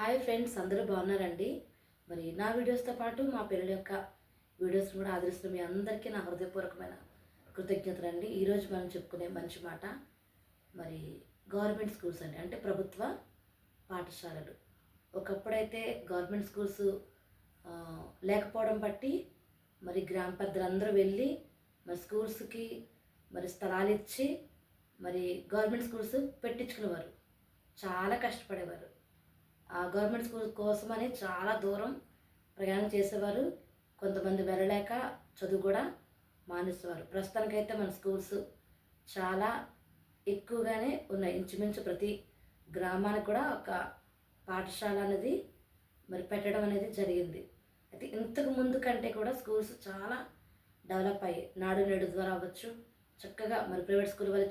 Hi friends, అందరూ బాగున్నారండి. మరి నా వీడియోస్తో పాటు మా పిల్లల యొక్క వీడియోస్ని కూడా ఆదరిస్తున్న మీ అందరికీ నా హృదయపూర్వకమైన కృతజ్ఞతలండి. ఈరోజు మనం చెప్పుకునే మంచి మాట మరి గవర్నమెంట్ స్కూల్స్ అండి, అంటే ప్రభుత్వ పాఠశాలలు. ఒకప్పుడైతే గవర్నమెంట్ స్కూల్స్ లేకపోవడం బట్టి మరి గ్రామ పెద్దలందరూ వెళ్ళి మరి స్కూల్స్కి మరి స్థలాలు ఇచ్చి మరి గవర్నమెంట్ స్కూల్స్ పెట్టించుకునేవారు. చాలా కష్టపడేవారు. ఆ గవర్నమెంట్ స్కూల్ కోసమని చాలా దూరం ప్రయాణం చేసేవారు. కొంతమంది వెళ్ళలేక చదువు కూడా మానేసేవారు. ప్రస్తుతానికైతే మన స్కూల్స్ చాలా ఎక్కువగానే ఉన్నాయి. ఇంచుమించు ప్రతి గ్రామానికి కూడా ఒక పాఠశాల అనేది మరి పెట్టడం అనేది జరిగింది. అయితే ఇంతకు ముందు కంటే కూడా స్కూల్స్ చాలా డెవలప్ అయ్యాయి. నాడు నేడు ద్వారా అవ్వచ్చు, చక్కగా మరి ప్రైవేట్ స్కూల్ వల్ల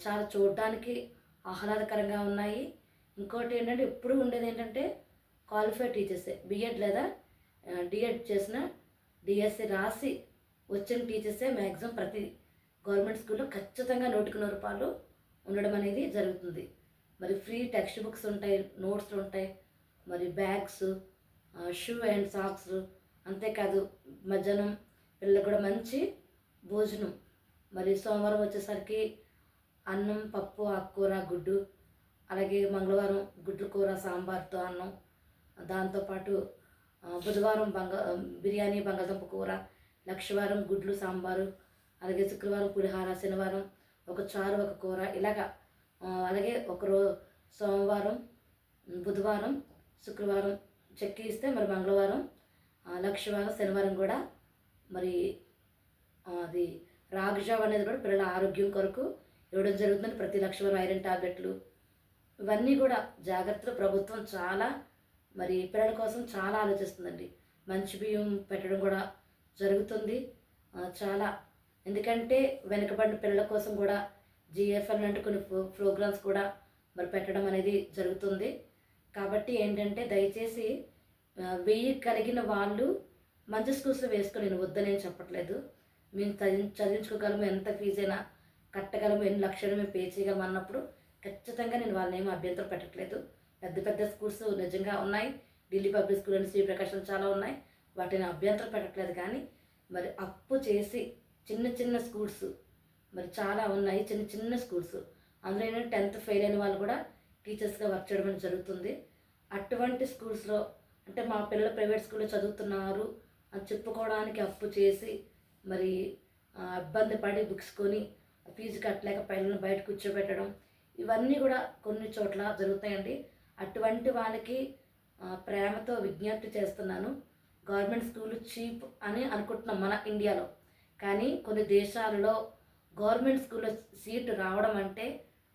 చాలా చూడడానికి ఆహ్లాదకరంగా ఉన్నాయి. ఇంకోటి ఏంటంటే ఎప్పుడు ఉండేది ఏంటంటే క్వాలిఫైడ్ టీచర్సే, బిఎడ్ లేదా డిఎడ్ చేసిన డిఎస్సి రాసి వచ్చిన టీచర్సే మ్యాక్సిమం ప్రతి గవర్నమెంట్ స్కూల్లో ఖచ్చితంగా 100కి 100 రూపాయలు ఉండడం అనేది జరుగుతుంది. మరి ఫ్రీ టెక్స్ట్ బుక్స్ ఉంటాయి, నోట్స్లు ఉంటాయి, మరి బ్యాగ్స్, షూ అండ్ సాక్స్. అంతేకాదు మధ్యాహ్నం పిల్లలకు కూడా మంచి భోజనం. మరి సోమవారం వచ్చేసరికి అన్నం, పప్పు, ఆకుకూర, గుడ్డు, అలాగే మంగళవారం గుడ్ల కూర సాంబార్తో అన్నం, దాంతోపాటు బుధవారం బిర్యానీ బంగాళదుంప కూర, లక్షవారం గుడ్లు సాంబారు, అలాగే శుక్రవారం పులిహార, శనివారం ఒక చారు ఒక కూర, ఇలాగా. అలాగే సోమవారం, బుధవారం, శుక్రవారం చెక్కి ఇస్తే మరి మంగళవారం, లక్షవారం, శనివారం కూడా మరి అది రాగిజావ్ అనేది కూడా పిల్లల ఆరోగ్యం కొరకు ఇవ్వడం జరుగుతుందని ప్రతి లక్షవారం ఐరన్ టాబ్లెట్లు, ఇవన్నీ కూడా జాగ్రత్తలు ప్రభుత్వం చాలా మరి పిల్లల కోసం చాలా ఆలోచిస్తుందండి. మంచి బియ్యం పెట్టడం కూడా జరుగుతుంది చాలా. ఎందుకంటే వెనుకబడిన పిల్లల కోసం కూడా జిఎఫ్ఎల్ లాంటి కొన్ని ప్రోగ్రామ్స్ కూడా మరి పెట్టడం అనేది జరుగుతుంది. కాబట్టి ఏంటంటే దయచేసి వెయ్యి కలిగిన వాళ్ళు మంచి స్కూల్స్లో వేసుకొని, నేను వద్దని చెప్పట్లేదు. మేము చదివించుకోగలము, ఎంత ఫీజైనా కట్టగలము, ఎన్ని లక్షలు మేము పే చేయగలము అన్నప్పుడు ఖచ్చితంగా నేను వాళ్ళని ఏమీ అభ్యంతరం పెట్టట్లేదు. పెద్ద పెద్ద స్కూల్స్ నిజంగా ఉన్నాయి. ఢిల్లీ పబ్లిక్ స్కూల్ అని శ్రీప్రకాశం చాలా ఉన్నాయి. వాటిని అభ్యంతరం పెట్టట్లేదు. కానీ మరి అప్పు చేసి చిన్న చిన్న స్కూల్స్ మరి చాలా ఉన్నాయి, చిన్న చిన్న స్కూల్స్. అందులో ఏంటంటే 10th ఫెయిల్ అయిన వాళ్ళు కూడా టీచర్స్గా వర్క్ చేయడం జరుగుతుంది. అటువంటి స్కూల్స్లో అంటే మా పిల్లలు ప్రైవేట్ స్కూల్లో చదువుతున్నారు అని చెప్పుకోవడానికి అప్పు చేసి మరి ఇబ్బంది పడి బుక్స్ కొని ఫీజు కట్టలేక పిల్లల్ని బయట కూర్చోబెట్టడం, ఇవన్నీ కూడా కొన్ని చోట్ల జరుగుతాయండి. అటువంటి వాళ్ళకి ప్రేమతో విజ్ఞప్తి చేస్తున్నాను. గవర్నమెంట్ స్కూల్ చీప్ అని అనుకుంటున్నాం మన ఇండియాలో, కానీ కొన్ని దేశాలలో గవర్నమెంట్ స్కూల్లో సీటు రావడం అంటే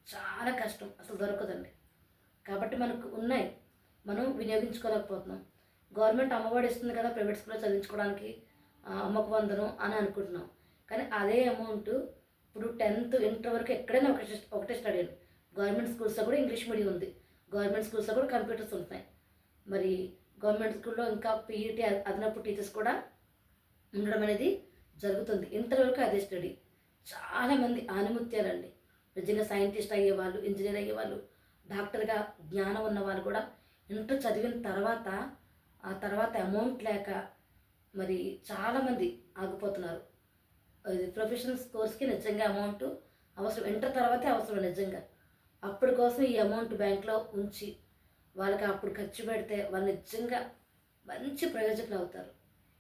చాలా కష్టం, అసలు దొరకదండి. కాబట్టి మనకు ఉన్నాయి, మనం వినియోగించుకోలేకపోతున్నాం. గవర్నమెంట్ అమ్మఒడి ఇస్తుంది కదా ప్రైవేట్ స్కూల్లో చదివించుకోవడానికి, అమ్మకు వందనం అని అనుకుంటున్నాం. కానీ అదే అమౌంట్ ఇప్పుడు 10th ఇంటర్ వరకు ఎక్కడైనా ఒకటే స్టడీ అండి. గవర్నమెంట్ స్కూల్స్లో కూడా ఇంగ్లీష్ మీడియం ఉంది, గవర్నమెంట్ స్కూల్స్లో కూడా కంప్యూటర్స్ ఉంటున్నాయి. మరి గవర్నమెంట్ స్కూల్లో ఇంకా పీఈటీ అదనపు టీచర్స్ కూడా ఉండడం అనేది జరుగుతుంది. ఇంటర్ వరకు అదే స్టడీ. చాలామంది ఆనిముత్యాలండి, నిజంగా సైంటిస్ట్ అయ్యేవాళ్ళు, ఇంజనీర్ అయ్యేవాళ్ళు, డాక్టర్గా జ్ఞానం ఉన్న వాళ్ళు కూడా ఇంటర్ చదివిన తర్వాత ఆ తర్వాత అమౌంట్ లేక మరి చాలామంది ఆగిపోతున్నారు. ప్రొఫెషనల్ కోర్స్కి నిజంగా అమౌంట్ అవసరం, ఇంటర్ తర్వాతే అవసరం నిజంగా. అప్పటి కోసం ఈ అమౌంట్ బ్యాంక్లో ఉంచి వాళ్ళకి అప్పుడు ఖర్చు పెడితే వాళ్ళు నిజంగా మంచి ప్రయోజకులు అవుతారు.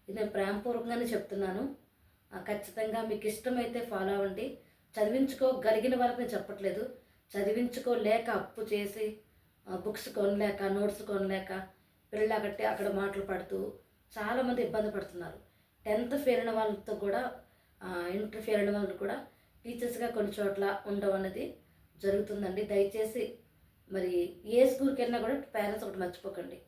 ఇది నేను ప్రేమపూర్వకంగానే చెప్తున్నాను. ఖచ్చితంగా మీకు ఇష్టమైతే ఫాలో అవ్వండి. చదివించుకోగలిగిన వాళ్ళకి నేను చెప్పట్లేదు. చదివించుకోలేక అప్పు చేసి బుక్స్ కొనలేక, నోట్స్ కొనలేక పిల్లలు అక్కడ మాటలు పడుతూ చాలామంది ఇబ్బంది పడుతున్నారు. 10th ఫెయిల్ అయిన వాళ్ళతో కూడా ఇంటర్ ఫెయిల్ అయిన వాళ్ళు కూడా టీచర్స్గా కొన్ని చోట్ల ఉండడం అనేది జరుగుతుందండి. దయచేసి మరి ఏ స్కూల్కి వెళ్ళినా కూడా పేరెంట్స్ ఒకటి మర్చిపోకండి,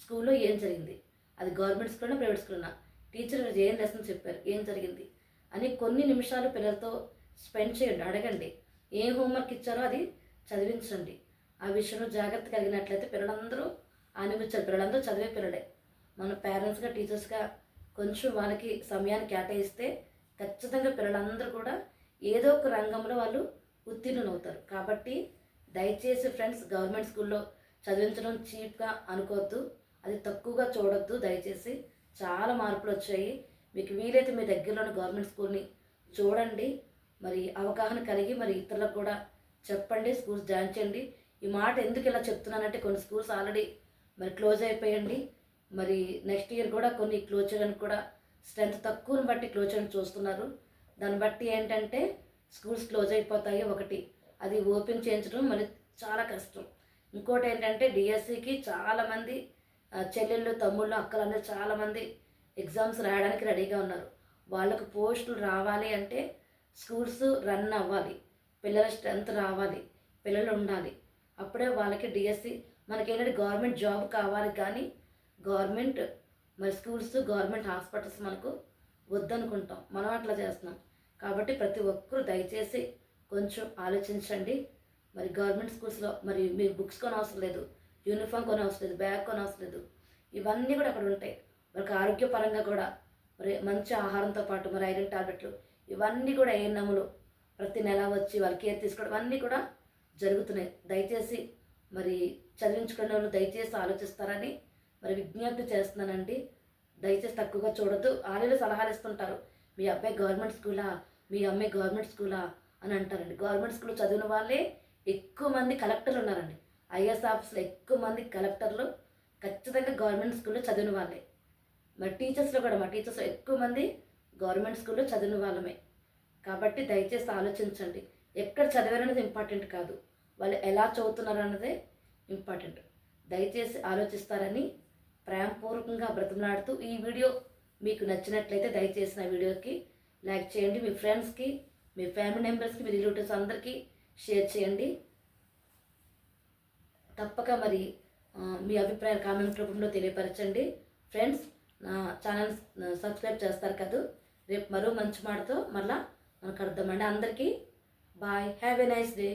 స్కూల్లో ఏం జరిగింది, అది గవర్నమెంట్ స్కూల్నా ప్రైవేట్ స్కూల్నా, టీచర్ ఏం లెసన్ చెప్పారు, ఏం జరిగింది అని కొన్ని నిమిషాలు పిల్లలతో స్పెండ్ చేయండి. అడగండి, ఏ హోంవర్క్ ఇచ్చారో అది చదివించండి. ఆ విషయంలో జాగ్రత్త కలిగినట్లయితే పిల్లలందరూ ఆనిమించారు, పిల్లలందరూ చదివే పిల్లలే. మన పేరెంట్స్గా టీచర్స్గా కొంచెం వాళ్ళకి సమయాన్ని కేటాయిస్తే ఖచ్చితంగా పిల్లలందరూ కూడా ఏదో ఒక రంగంలో వాళ్ళు ఉత్తీర్ణులు అవుతారు. కాబట్టి దయచేసి ఫ్రెండ్స్, గవర్నమెంట్ స్కూల్లో చదివించడం చీప్గా అనుకోవద్దు, అది తక్కువగా చూడొద్దు దయచేసి. చాలా మార్పులు వచ్చాయి. మీకు వీలైతే మీ దగ్గరలోని గవర్నమెంట్ స్కూల్ని చూడండి. మరి అవగాహన కలిగి మరి ఇతరులకు కూడా చెప్పండి, స్కూల్స్ జాయిన్ చేయండి. ఈ మాట ఎందుకు ఇలా చెప్తున్నానంటే కొన్ని స్కూల్స్ ఆల్రెడీ మరి క్లోజ్ అయిపోయండి. మరి నెక్స్ట్ ఇయర్ కూడా కొన్ని క్లోజ్ చేయడానికి కూడా స్ట్రెంత్ తక్కువని బట్టి క్లోజ్ చేయడానికి చూస్తున్నారు. దాన్ని బట్టి ఏంటంటే స్కూల్స్ క్లోజ్ అయిపోతాయి. ఒకటి అది ఓపెన్ చేయించడం మళ్ళీ చాలా కష్టం. ఇంకోటి ఏంటంటే డిఎస్సికి చాలామంది చెల్లెళ్ళు, తమ్ముళ్ళు, అక్కలు అందరూ చాలామంది ఎగ్జామ్స్ రాయడానికి రెడీగా ఉన్నారు. వాళ్ళకు పోస్టులు రావాలి అంటే స్కూల్స్ రన్ అవ్వాలి, పిల్లల స్ట్రెంత్ రావాలి, పిల్లలు ఉండాలి. అప్పుడే వాళ్ళకి డిఎస్సి మనకేంటంటే గవర్నమెంట్ జాబ్ కావాలి, కానీ గవర్నమెంట్ మరి స్కూల్స్, గవర్నమెంట్ హాస్పిటల్స్ మనకు వద్దనుకుంటాం. మనం అట్లా చేస్తున్నాం. కాబట్టి ప్రతి ఒక్కరూ దయచేసి కొంచెం ఆలోచించండి. మరి గవర్నమెంట్ స్కూల్స్లో మరి మీరు బుక్స్ కొన అవసరం లేదు, యూనిఫామ్ కొన అవసరం లేదు, బ్యాగ్ కొన అవసరం లేదు. ఇవన్నీ కూడా అక్కడ ఉంటాయి. వాళ్ళకి ఆరోగ్యపరంగా కూడా మరి మంచి ఆహారంతో పాటు మరి ఐరన్ టాబ్లెట్లు ఇవన్నీ కూడా ఏఎన్ఎంలు ప్రతి నెల వచ్చి వాళ్ళ కేర్ తీసుకోవడం అన్నీ కూడా జరుగుతున్నాయి. దయచేసి మరి చదివించుకునే వాళ్ళు దయచేసి ఆలోచిస్తారని మరి విజ్ఞప్తి చేస్తున్నానండి. దయచేసి తక్కువగా చూడొద్దు. ఆలీలు సలహాలు ఇస్తుంటారు, మీ అబ్బాయి గవర్నమెంట్ స్కూలా, మీ అమ్మాయి గవర్నమెంట్ స్కూలా అని అంటారండి. గవర్నమెంట్ స్కూల్లో చదివిన వాళ్ళే ఎక్కువ మంది కలెక్టర్లు ఉన్నారండి. ఐఏఎస్ ఆఫీస్లో ఎక్కువ మంది కలెక్టర్లు ఖచ్చితంగా గవర్నమెంట్ స్కూల్లో చదివిన వాళ్ళే. మరి టీచర్స్లో కూడా మా టీచర్స్ ఎక్కువ మంది గవర్నమెంట్ స్కూల్లో చదివిన వాళ్ళమే. కాబట్టి దయచేసి ఆలోచించండి. ఎక్కడ చదివారనేది ఇంపార్టెంట్ కాదు, వాళ్ళు ఎలా చదువుతున్నారు అన్నదే ఇంపార్టెంట్. దయచేసి ఆలోచిస్తారని ప్రేమపూర్వకంగా బ్రతిమలాడుతూ ఈ వీడియో మీకు నచ్చినట్లయితే దయచేసి నా వీడియోకి లైక్ చేయండి. మీ ఫ్రెండ్స్కి, మీ ఫ్యామిలీ మెంబర్స్కి, మీ రిలేటివ్స్ అందరికీ షేర్ చేయండి. తప్పక మరి మీ అభిప్రాయాలు కామెంట్ రూపంలో తెలియపరచండి. ఫ్రెండ్స్, నా ఛానల్ సబ్స్క్రైబ్ చేస్తారు కదా. రేపు మరో మంచి మాటతో మళ్ళీ మనకు అర్థమండి. అందరికీ bye, have a nice day.